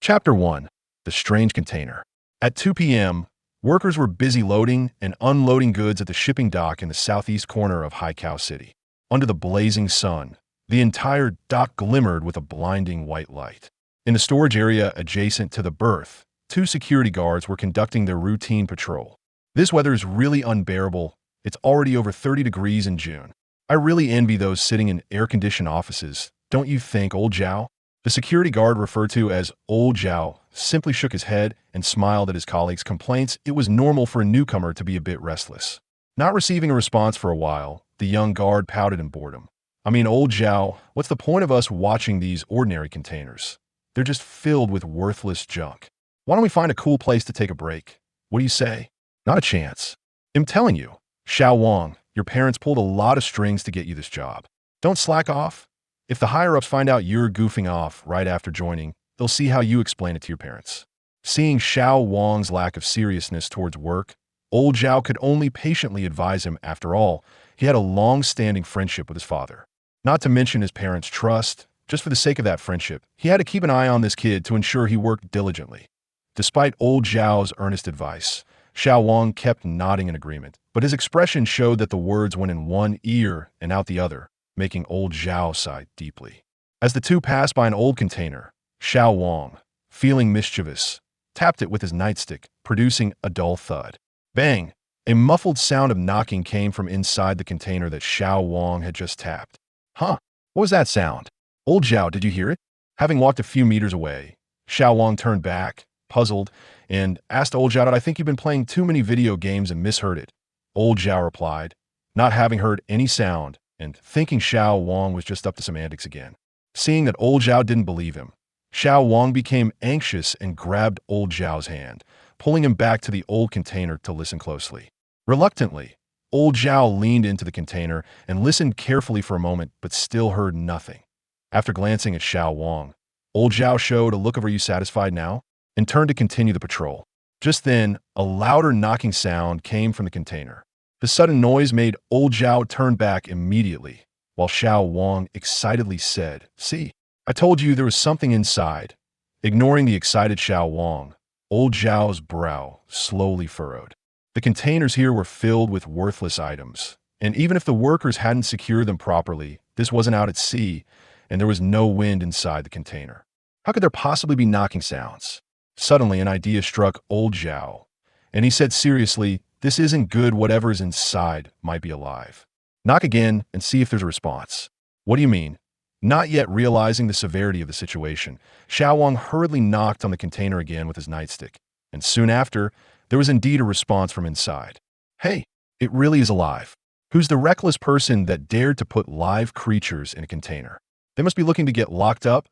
Chapter 1. The Strange Container. At 2 p.m., workers were busy loading and unloading goods at the shipping dock in the southeast corner of Haikou City. Under the blazing sun, the entire dock glimmered with a blinding white light. In the storage area adjacent to the berth, two security guards were conducting their routine patrol. This weather is really unbearable. It's already over 30 degrees in June. I really envy those sitting in air-conditioned offices, don't you think, old Zhao? The security guard, referred to as Old Zhao, simply shook his head and smiled at his colleagues' complaints. It was normal for a newcomer to be a bit restless. Not receiving a response for a while, the young guard pouted in boredom. Old Zhao, what's the point of us watching these ordinary containers? They're just filled with worthless junk. Why don't we find a cool place to take a break? What do you say? Not a chance. I'm telling you, Xiao Wang, your parents pulled a lot of strings to get you this job. Don't slack off. If the higher-ups find out you're goofing off right after joining, they'll see how you explain it to your parents. Seeing Xiao Wang's lack of seriousness towards work, Old Zhao could only patiently advise him. After all, he had a long-standing friendship with his father. Not to mention his parents' trust. Just for the sake of that friendship, he had to keep an eye on this kid to ensure he worked diligently. Despite Old Zhao's earnest advice, Xiao Wang kept nodding in agreement, but his expression showed that the words went in one ear and out the other, making Old Zhao sigh deeply. As the two passed by an old container, Xiao Wang, feeling mischievous, tapped it with his nightstick, producing a dull thud. Bang! A muffled sound of knocking came from inside the container that Xiao Wang had just tapped. Huh? What was that sound? Old Zhao, did you hear it? Having walked a few meters away, Xiao Wang turned back, puzzled, and asked Old Zhao, I think you've been playing too many video games and misheard it. Old Zhao replied, not having heard any sound, and thinking Xiao Wang was just up to some antics again. Seeing that Old Zhao didn't believe him, Xiao Wang became anxious and grabbed Old Zhao's hand, pulling him back to the old container to listen closely. Reluctantly, Old Zhao leaned into the container and listened carefully for a moment, but still heard nothing. After glancing at Xiao Wang, Old Zhao showed a look of "Are you satisfied now?" and turned to continue the patrol. Just then, a louder knocking sound came from the container. The sudden noise made Old Zhao turn back immediately, while Xiao Wang excitedly said, "See, I told you there was something inside." Ignoring the excited Xiao Wang, Old Zhao's brow slowly furrowed. The containers here were filled with worthless items, and even if the workers hadn't secured them properly, this wasn't out at sea, and there was no wind inside the container. How could there possibly be knocking sounds? Suddenly, an idea struck Old Zhao, and he said seriously, "This isn't good. Whatever is inside might be alive. Knock again and see if there's a response." What do you mean? Not yet realizing the severity of the situation, Xiao Wang hurriedly knocked on the container again with his nightstick, and soon after, there was indeed a response from inside. Hey, it really is alive. Who's the reckless person that dared to put live creatures in a container? They must be looking to get locked up.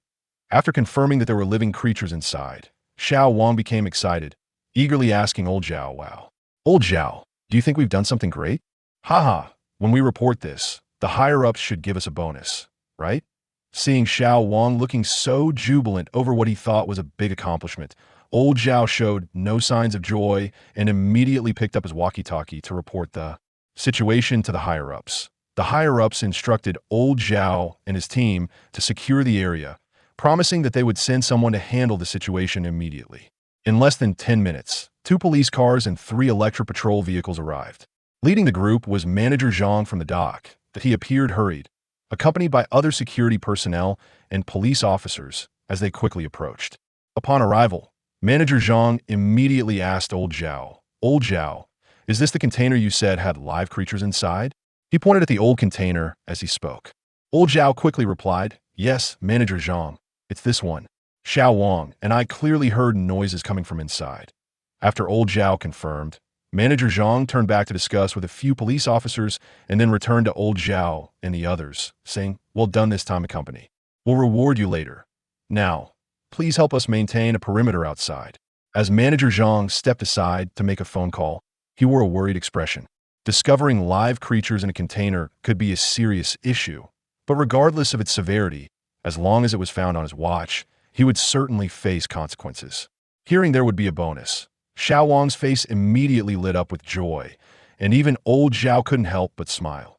After confirming that there were living creatures inside, Xiao Wang became excited, eagerly asking Old Zhao, "Wow. Old Zhao, do you think we've done something great?" Haha, when we report this, the higher-ups should give us a bonus, right? Seeing Xiao Wang looking so jubilant over what he thought was a big accomplishment, Old Zhao showed no signs of joy and immediately picked up his walkie-talkie to report the situation to the higher-ups. The higher-ups instructed Old Zhao and his team to secure the area, promising that they would send someone to handle the situation immediately. In less than 10 minutes, 2 police cars and 3 electric patrol vehicles arrived. Leading the group was Manager Zhang from the dock, that he appeared hurried, accompanied by other security personnel and police officers as they quickly approached. Upon arrival, Manager Zhang immediately asked Old Zhao, "Old Zhao, is this the container you said had live creatures inside?" He pointed at the old container as he spoke. Old Zhao quickly replied, "Yes, Manager Zhang, it's this one. Xiao Wang and I clearly heard noises coming from inside." After Old Zhao confirmed, Manager Zhang turned back to discuss with a few police officers and then returned to Old Zhao and the others, saying, "Well done this time, company. We'll reward you later. Now, please help us maintain a perimeter outside." As Manager Zhang stepped aside to make a phone call, he wore a worried expression. Discovering live creatures in a container could be a serious issue, but regardless of its severity, as long as it was found on his watch, he would certainly face consequences. Hearing there would be a bonus, Xiao Wang's face immediately lit up with joy, and even Old Zhao couldn't help but smile.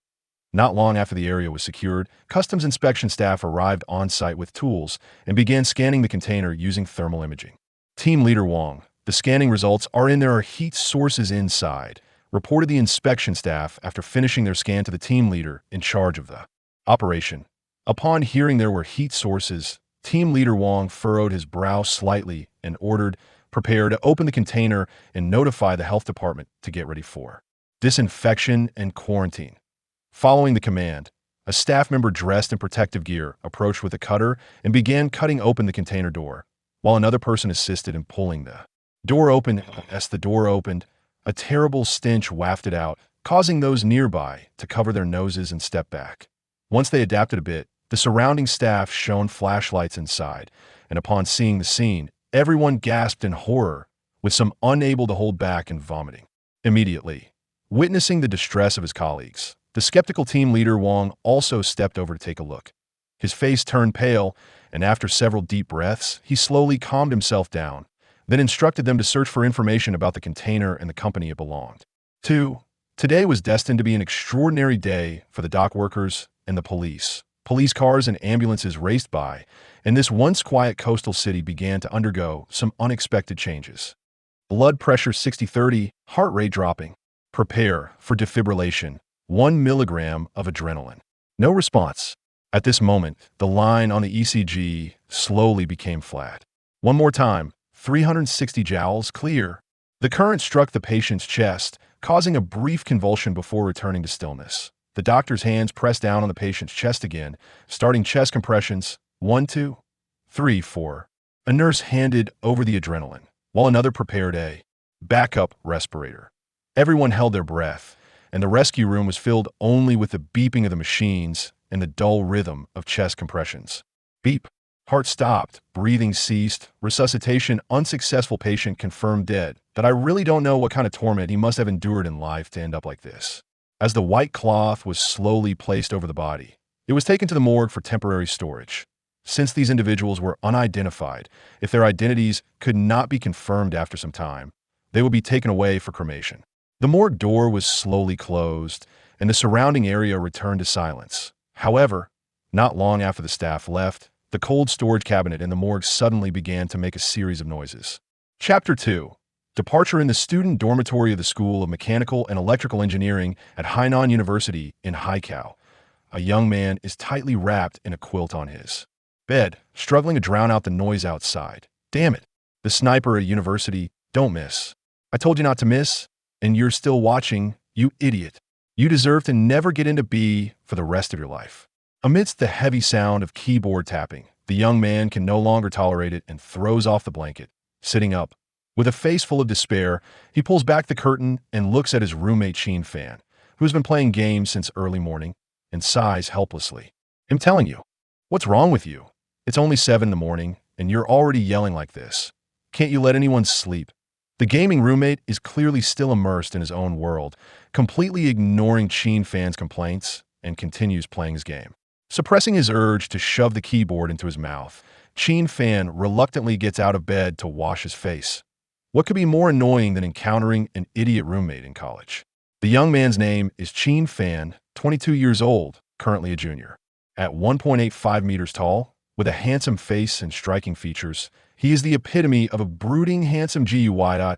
Not long after the area was secured, customs inspection staff arrived on site with tools and began scanning the container using thermal imaging. Team Leader Wong, the scanning results are in there are heat sources inside, reported the inspection staff after finishing their scan to the team leader in charge of the operation. Upon hearing there were heat sources, Team Leader Wong furrowed his brow slightly and ordered, "Prepare to open the container and notify the health department to get ready for disinfection and quarantine." Following the command, a staff member dressed in protective gear approached with a cutter and began cutting open the container door, while another person assisted in pulling the door open. As the door opened, a terrible stench wafted out, causing those nearby to cover their noses and step back. Once they adapted a bit, the surrounding staff shone flashlights inside, and upon seeing the scene, everyone gasped in horror, with some unable to hold back and vomiting. Immediately, witnessing the distress of his colleagues, the skeptical team leader Wong also stepped over to take a look. His face turned pale, and after several deep breaths, he slowly calmed himself down, then instructed them to search for information about the container and the company it belonged to. Today was destined to be an extraordinary day for the dock workers and the police. Police cars and ambulances raced by, and this once quiet coastal city began to undergo some unexpected changes. Blood pressure 60/30, heart rate dropping. Prepare for defibrillation. 1 milligram of adrenaline. No response. At this moment, the line on the ECG slowly became flat. One more time, 360 joules clear. The current struck the patient's chest, causing a brief convulsion before returning to stillness. The doctor's hands pressed down on the patient's chest again, starting chest compressions. 1, 2, 3, 4. A nurse handed over the adrenaline, while another prepared a backup respirator. Everyone held their breath, and the rescue room was filled only with the beeping of the machines and the dull rhythm of chest compressions. Beep. Heart stopped, breathing ceased, resuscitation, unsuccessful patient confirmed dead. That I really don't know what kind of torment he must have endured in life to end up like this. As the white cloth was slowly placed over the body, it was taken to the morgue for temporary storage. Since these individuals were unidentified, if their identities could not be confirmed after some time, they would be taken away for cremation. The morgue door was slowly closed, and the surrounding area returned to silence. However, not long after the staff left, the cold storage cabinet in the morgue suddenly began to make a series of noises. Chapter 2. Departure in the student dormitory of the School of Mechanical and Electrical Engineering at Hainan University in Haikou. A young man is tightly wrapped in a quilt on his bed, struggling to drown out the noise outside. Damn it. The sniper at university, don't miss. I told you not to miss, and you're still watching, you idiot. You deserve to never get into B for the rest of your life. Amidst the heavy sound of keyboard tapping, the young man can no longer tolerate it and throws off the blanket. Sitting up, with a face full of despair, he pulls back the curtain and looks at his roommate Sheen Fan, who has been playing games since early morning, and sighs helplessly. I'm telling you, what's wrong with you? It's only 7 in the morning, and you're already yelling like this. Can't you let anyone sleep? The gaming roommate is clearly still immersed in his own world, completely ignoring Sheen Fan's complaints, and continues playing his game. Suppressing his urge to shove the keyboard into his mouth, Sheen Fan reluctantly gets out of bed to wash his face. What could be more annoying than encountering an idiot roommate in college? The young man's name is Sheen Fan, 22 years old, currently a junior. At 1.85 meters tall, with a handsome face and striking features, he is the epitome of a brooding, handsome GUI.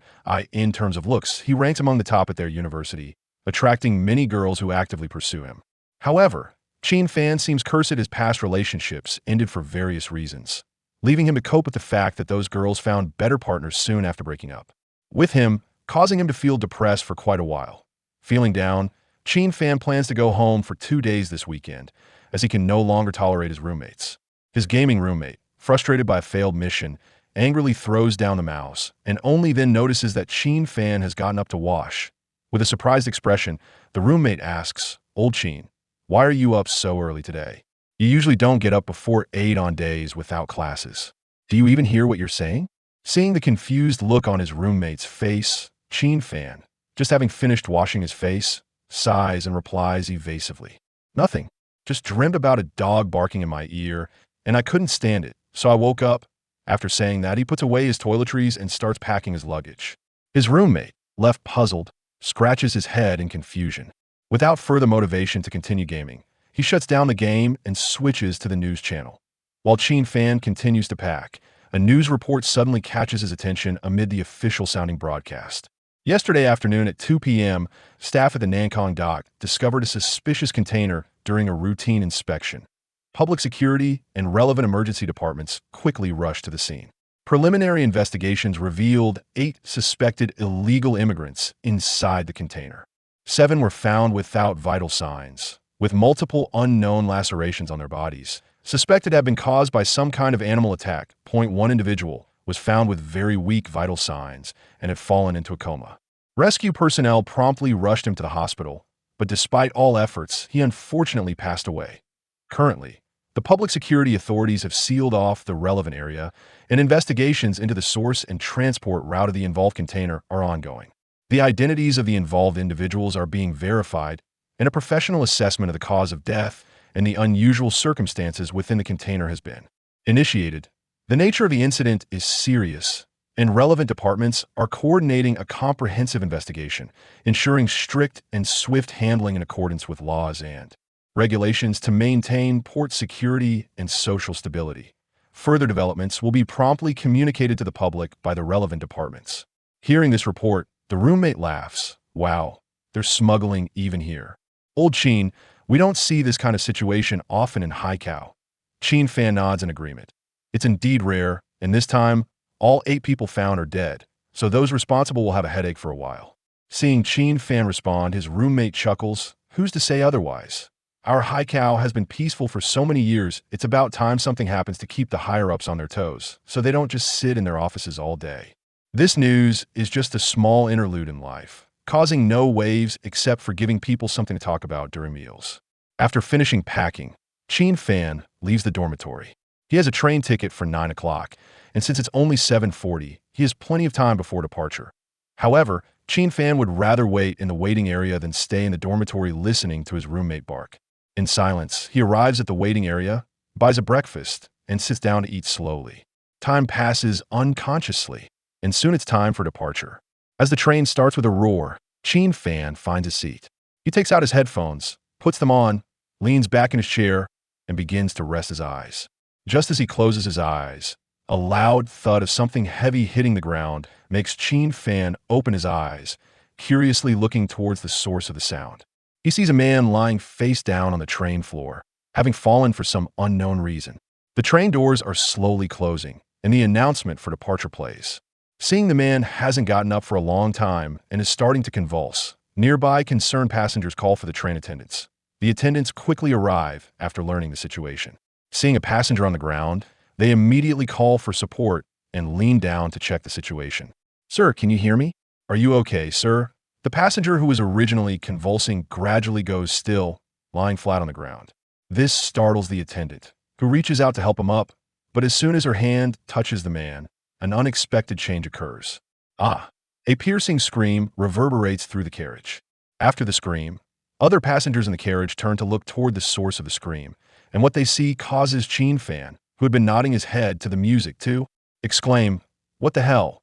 In terms of looks, he ranks among the top at their university, attracting many girls who actively pursue him. However, Sheen Fan seems cursed his past relationships ended for various reasons, leaving him to cope with the fact that those girls found better partners soon after breaking up with him, causing him to feel depressed for quite a while. Feeling down, Sheen Fan plans to go home for 2 days this weekend, as he can no longer tolerate his roommates. His gaming roommate, frustrated by a failed mission, angrily throws down the mouse, and only then notices that Sheen Fan has gotten up to wash. With a surprised expression, the roommate asks, "Old Sheen, why are you up so early today? You usually don't get up before 8 on days without classes. Do you even hear what you're saying?" Seeing the confused look on his roommate's face, Sheen Fan, just having finished washing his face, sighs and replies evasively, "Nothing. Just dreamt about a dog barking in my ear, and I couldn't stand it, so I woke up." After saying that, he puts away his toiletries and starts packing his luggage. His roommate, left puzzled, scratches his head in confusion. Without further motivation to continue gaming, he shuts down the game and switches to the news channel. While Chin Fan continues to pack, a news report suddenly catches his attention amid the official-sounding broadcast. Yesterday afternoon at 2 p.m., staff at the Nankong dock discovered a suspicious container during a routine inspection. Public security and relevant emergency departments quickly rushed to the scene. Preliminary investigations revealed 8 suspected illegal immigrants inside the container. 7 were found without vital signs, with multiple unknown lacerations on their bodies, suspected to have been caused by some kind of animal attack. One individual was found with very weak vital signs and had fallen into a coma. Rescue personnel promptly rushed him to the hospital, but despite all efforts, he unfortunately passed away. Currently, the public security authorities have sealed off the relevant area, and investigations into the source and transport route of the involved container are ongoing. The identities of the involved individuals are being verified, and a professional assessment of the cause of death and the unusual circumstances within the container has been initiated. The nature of the incident is serious, and relevant departments are coordinating a comprehensive investigation, ensuring strict and swift handling in accordance with laws and regulations to maintain port security and social stability. Further developments will be promptly communicated to the public by the relevant departments. Hearing this report, the roommate laughs. Wow, they're smuggling even here. Old Chin, we don't see this kind of situation often in Haikou. Chin Fan nods in agreement. It's indeed rare, and this time, all 8 people found are dead, so those responsible will have a headache for a while. Seeing Chin Fan respond, his roommate chuckles. Who's to say otherwise? Our Haikou has been peaceful for so many years, it's about time something happens to keep the higher-ups on their toes, so they don't just sit in their offices all day. This news is just a small interlude in life, causing no waves except for giving people something to talk about during meals. After finishing packing, Chin Fan leaves the dormitory. He has a train ticket for 9 o'clock, and since it's only 7:40, he has plenty of time before departure. However, Chin Fan would rather wait in the waiting area than stay in the dormitory listening to his roommate bark. In silence, he arrives at the waiting area, buys a breakfast, and sits down to eat slowly. Time passes unconsciously, and soon it's time for departure. As the train starts with a roar, Chin Fan finds a seat. He takes out his headphones, puts them on, leans back in his chair, and begins to rest his eyes. Just as he closes his eyes, a loud thud of something heavy hitting the ground makes Chin Fan open his eyes, curiously looking towards the source of the sound. He sees a man lying face down on the train floor, having fallen for some unknown reason. The train doors are slowly closing, and the announcement for departure plays. Seeing the man hasn't gotten up for a long time and is starting to convulse, nearby concerned passengers call for the train attendants. The attendants quickly arrive after learning the situation. Seeing a passenger on the ground, they immediately call for support and lean down to check the situation. "Sir, can you hear me? Are you okay, sir?" The passenger who was originally convulsing gradually goes still, lying flat on the ground. This startles the attendant, who reaches out to help him up, but as soon as her hand touches the man, an unexpected change occurs. Ah! A piercing scream reverberates through the carriage. After the scream, other passengers in the carriage turn to look toward the source of the scream, and what they see causes Chin Fan, who had been nodding his head to the music, to exclaim, "What the hell?"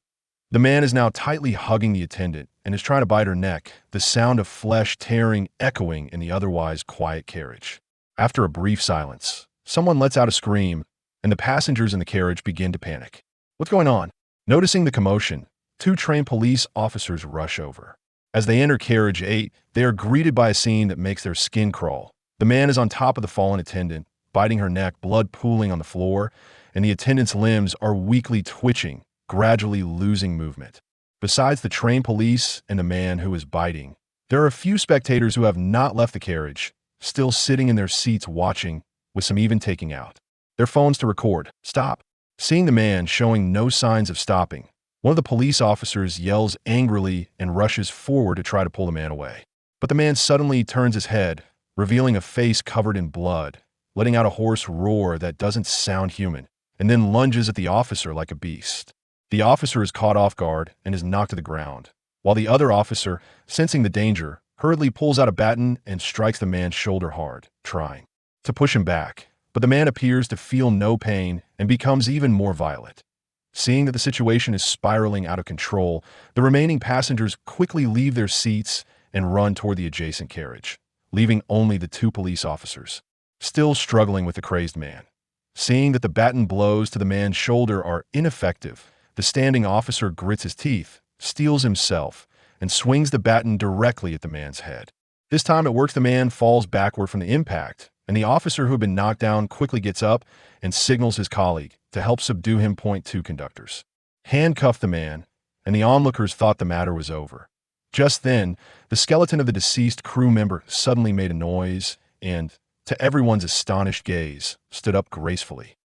The man is now tightly hugging the attendant and is trying to bite her neck, the sound of flesh tearing echoing in the otherwise quiet carriage. After a brief silence, someone lets out a scream, and the passengers in the carriage begin to panic. What's going on? Noticing the commotion, 2 trained police officers rush over. As they enter carriage 8, they are greeted by a scene that makes their skin crawl. The man is on top of the fallen attendant, biting her neck, blood pooling on the floor, and the attendant's limbs are weakly twitching, gradually losing movement. Besides the trained police and the man who is biting, there are a few spectators who have not left the carriage, still sitting in their seats watching, with some even taking out their phones to record. "Stop!" Seeing the man showing no signs of stopping, one of the police officers yells angrily and rushes forward to try to pull the man away. But the man suddenly turns his head, revealing a face covered in blood, letting out a hoarse roar that doesn't sound human, and then lunges at the officer like a beast. The officer is caught off guard and is knocked to the ground, while the other officer, sensing the danger, hurriedly pulls out a baton and strikes the man's shoulder hard, trying to push him back. But the man appears to feel no pain and becomes even more violent. Seeing that the situation is spiraling out of control, the remaining passengers quickly leave their seats and run toward the adjacent carriage, leaving only the two police officers, still struggling with the crazed man. Seeing that the baton blows to the man's shoulder are ineffective, the standing officer grits his teeth, steels himself, and swings the baton directly at the man's head. This time it works. The man falls backward from the impact, and the officer who had been knocked down quickly gets up and signals his colleague to help subdue him. Point two conductors handcuffed the man, and the onlookers thought the matter was over. Just then, the skeleton of the deceased crew member suddenly made a noise and, to everyone's astonished gaze, stood up gracefully.